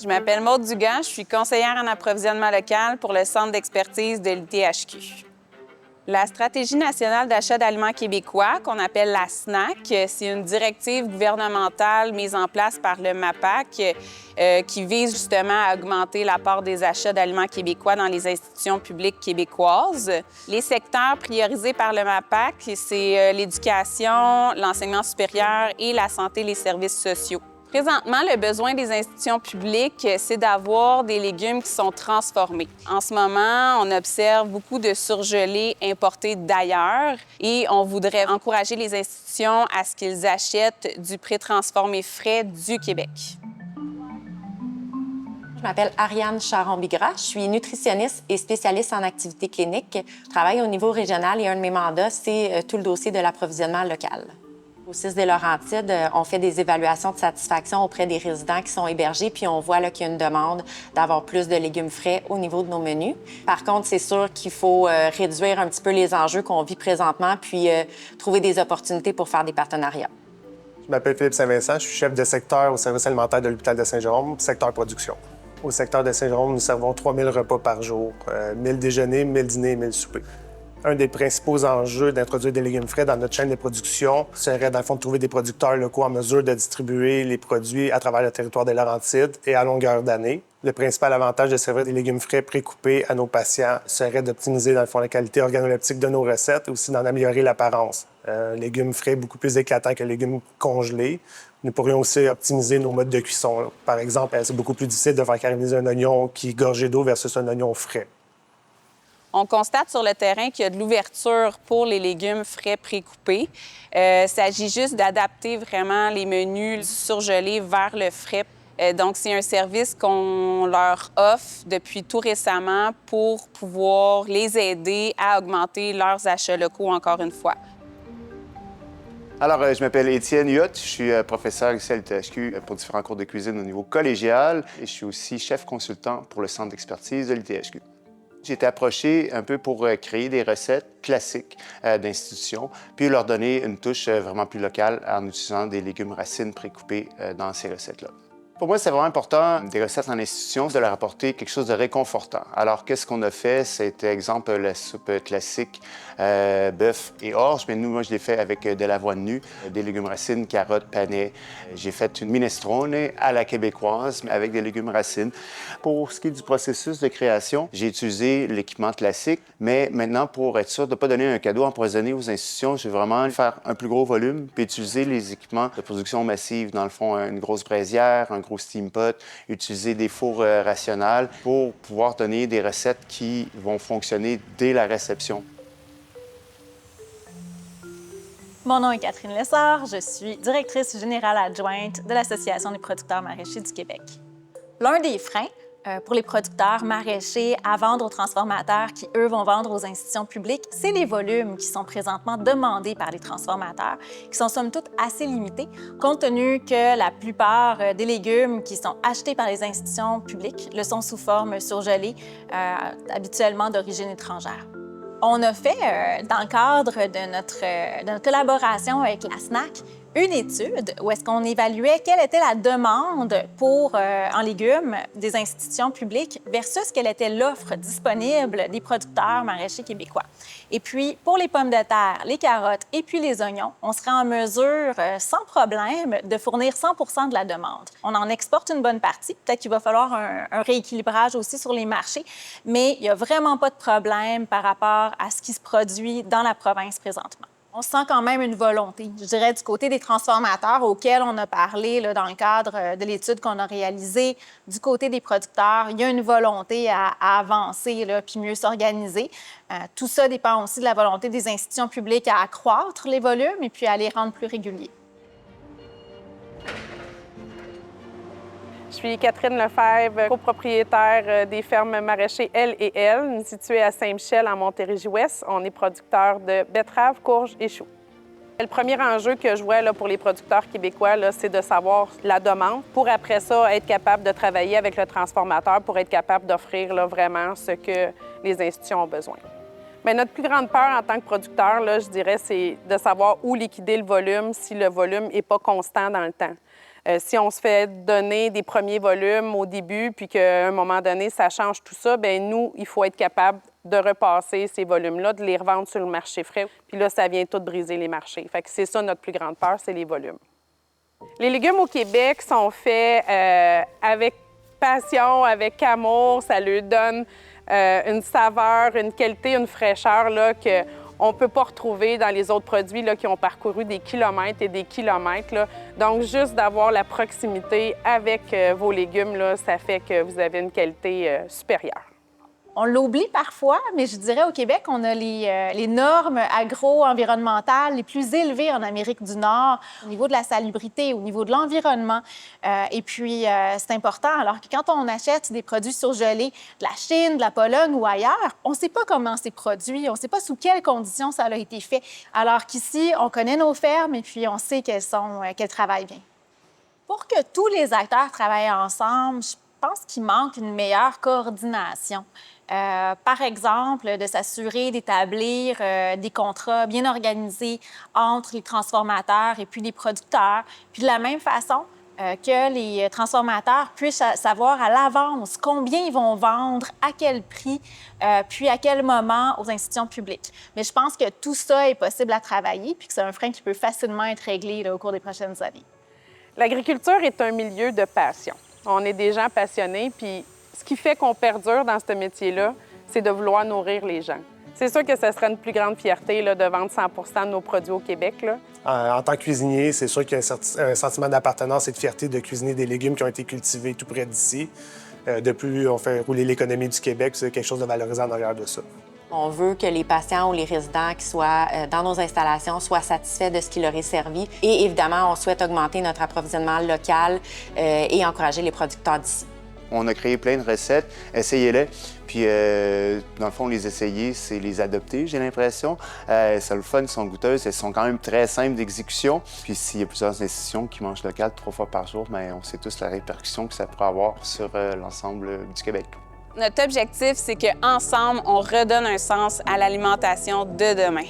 Je m'appelle Maude Dugan, je suis conseillère en approvisionnement local pour le Centre d'expertise de l'ITHQ. La Stratégie nationale d'achat d'aliments québécois, qu'on appelle la SNAC, c'est une directive gouvernementale mise en place par le MAPAQ qui vise justement à augmenter l'apport des achats d'aliments québécois dans les institutions publiques québécoises. Les secteurs priorisés par le MAPAQ, c'est l'éducation, l'enseignement supérieur et la santé et les services sociaux. Présentement, le besoin des institutions publiques, c'est d'avoir des légumes qui sont transformés. En ce moment, on observe beaucoup de surgelés importés d'ailleurs et on voudrait encourager les institutions à ce qu'ils achètent du pré-transformé frais du Québec. Je m'appelle Ariane Charon-Bigra, je suis nutritionniste et spécialiste en activité clinique. Je travaille au niveau régional et un de mes mandats, c'est tout le dossier de l'approvisionnement local. Au CIS des Laurentides, on fait des évaluations de satisfaction auprès des résidents qui sont hébergés, puis on voit qu'il y a une demande d'avoir plus de légumes frais au niveau de nos menus. Par contre, c'est sûr qu'il faut réduire un petit peu les enjeux qu'on vit présentement, puis trouver des opportunités pour faire des partenariats. Je m'appelle Philippe Saint-Vincent, je suis chef de secteur au service alimentaire de l'hôpital de Saint-Jérôme, secteur production. Au secteur de Saint-Jérôme, nous servons 3000 repas par jour, 1000 déjeuners, 1000 dîners et 1000 soupers. Un des principaux enjeux d'introduire des légumes frais dans notre chaîne de production serait, dans le fond, de trouver des producteurs locaux en mesure de distribuer les produits à travers le territoire des Laurentides et à longueur d'année. Le principal avantage de servir des légumes frais précoupés à nos patients serait d'optimiser, dans le fond, la qualité organoleptique de nos recettes et aussi d'en améliorer l'apparence. Légumes frais beaucoup plus éclatants que légumes congelés. Nous pourrions aussi optimiser nos modes de cuisson. Par exemple, c'est beaucoup plus difficile de faire caraméliser un oignon qui est gorgé d'eau versus un oignon frais. On constate sur le terrain qu'il y a de l'ouverture pour les légumes frais précoupés. Il s'agit juste d'adapter vraiment les menus surgelés vers le frais. Donc, c'est un service qu'on leur offre depuis tout récemment pour pouvoir les aider à augmenter leurs achats locaux, encore une fois. Alors, je m'appelle Étienne Huot, je suis professeur ici à l'ITHQ pour différents cours de cuisine au niveau collégial et je suis aussi chef consultant pour le Centre d'expertise de l'ITHQ. J'ai été approché un peu pour créer des recettes classiques d'institutions, puis leur donner une touche vraiment plus locale en utilisant des légumes racines précoupés dans ces recettes-là. Pour moi, c'est vraiment important, des recettes en institution, de leur apporter quelque chose de réconfortant. Alors, qu'est-ce qu'on a fait? C'était, exemple, la soupe classique bœuf et orge. Mais moi, je l'ai fait avec de l'avoine nue, des légumes racines, carottes, panais. J'ai fait une minestrone à la québécoise, mais avec des légumes racines. Pour ce qui est du processus de création, j'ai utilisé l'équipement classique, mais maintenant, pour être sûr de ne pas donner un cadeau empoisonné aux institutions, je vais vraiment faire un plus gros volume, puis utiliser les équipements de production massive, dans le fond, une grosse braisière, un gros steam pot, utiliser des fours rationnels pour pouvoir donner des recettes qui vont fonctionner dès la réception. Mon nom est Catherine Lessard, je suis directrice générale adjointe de l'Association des producteurs maraîchers du Québec. L'un des freins pour les producteurs maraîchers à vendre aux transformateurs qui, eux, vont vendre aux institutions publiques, c'est les volumes qui sont présentement demandés par les transformateurs, qui sont somme toute assez limités, compte tenu que la plupart des légumes qui sont achetés par les institutions publiques le sont sous forme surgelée, habituellement d'origine étrangère. On a fait, dans le cadre de notre collaboration avec la SNAC, une étude où est-ce qu'on évaluait quelle était la demande en légumes des institutions publiques versus quelle était l'offre disponible des producteurs maraîchers québécois. Et puis, pour les pommes de terre, les carottes et puis les oignons, on serait en mesure, sans problème, de fournir 100 de la demande. On en exporte une bonne partie. Peut-être qu'il va falloir un rééquilibrage aussi sur les marchés, mais il n'y a vraiment pas de problème par rapport à ce qui se produit dans la province présentement. On sent quand même une volonté, je dirais, du côté des transformateurs auxquels on a parlé là, dans le cadre de l'étude qu'on a réalisée. Du côté des producteurs, il y a une volonté à avancer là, puis mieux s'organiser. Tout ça dépend aussi de la volonté des institutions publiques à accroître les volumes et puis à les rendre plus réguliers. Je suis Catherine Lefebvre, copropriétaire des fermes maraîchers L & L, situées à Saint-Michel, en Montérégie-Ouest. On est producteur de betteraves, courges et choux. Le premier enjeu que je vois là, pour les producteurs québécois, c'est de savoir la demande pour, après ça, être capable de travailler avec le transformateur pour être capable d'offrir vraiment ce que les institutions ont besoin. Bien, notre plus grande peur en tant que producteur, là, je dirais, c'est de savoir où liquider le volume si le volume n'est pas constant dans le temps. Si on se fait donner des premiers volumes au début, puis qu'à un moment donné, ça change tout ça, bien nous, il faut être capable de repasser ces volumes-là, de les revendre sur le marché frais. Puis là, ça vient tout briser les marchés. Fait que c'est ça notre plus grande peur, c'est les volumes. Les légumes au Québec sont faits avec passion, avec amour. Ça lui donne une saveur, une qualité, une fraîcheur là, qu'on ne peut pas retrouver dans les autres produits là, qui ont parcouru des kilomètres et des kilomètres. Là. Donc, juste d'avoir la proximité avec vos légumes, là, ça fait que vous avez une qualité supérieure. On l'oublie parfois, mais je dirais au Québec, on a les normes agro-environnementales les plus élevées en Amérique du Nord au niveau de la salubrité, au niveau de l'environnement. Et puis, c'est important, alors que quand on achète des produits surgelés de la Chine, de la Pologne ou ailleurs, on ne sait pas comment c'est produit, on ne sait pas sous quelles conditions ça a été fait. Alors qu'ici, on connaît nos fermes et puis on sait qu'elles travaillent bien. Pour que tous les acteurs travaillent ensemble, je pense qu'il manque une meilleure coordination. Par exemple, de s'assurer d'établir des contrats bien organisés entre les transformateurs et puis les producteurs. Puis de la même façon, que les transformateurs puissent savoir à l'avance combien ils vont vendre, à quel prix, puis à quel moment aux institutions publiques. Mais je pense que tout ça est possible à travailler puis que c'est un frein qui peut facilement être réglé là, au cours des prochaines années. L'agriculture est un milieu de passion. On est des gens passionnés, puis ce qui fait qu'on perdure dans ce métier-là, c'est de vouloir nourrir les gens. C'est sûr que ce serait une plus grande fierté là, de vendre 100 de nos produits au Québec. Là. En tant que cuisinier, c'est sûr qu'il y a un sentiment d'appartenance et de fierté de cuisiner des légumes qui ont été cultivés tout près d'ici. De plus, on fait rouler l'économie du Québec, c'est quelque chose de valorisant en arrière de ça. On veut que les patients ou les résidents qui soient dans nos installations soient satisfaits de ce qui leur est servi. Et évidemment, on souhaite augmenter notre approvisionnement local et encourager les producteurs d'ici. On a créé plein de recettes, essayez-les. Puis, dans le fond, les essayer, c'est les adopter, j'ai l'impression. C'est le fun, elles sont goûteuses, elles sont quand même très simples d'exécution. Puis, s'il y a plusieurs institutions qui mangent local 3 fois par jour, bien, on sait tous la répercussion que ça pourrait avoir sur l'ensemble du Québec. Notre objectif, c'est qu'ensemble, on redonne un sens à l'alimentation de demain.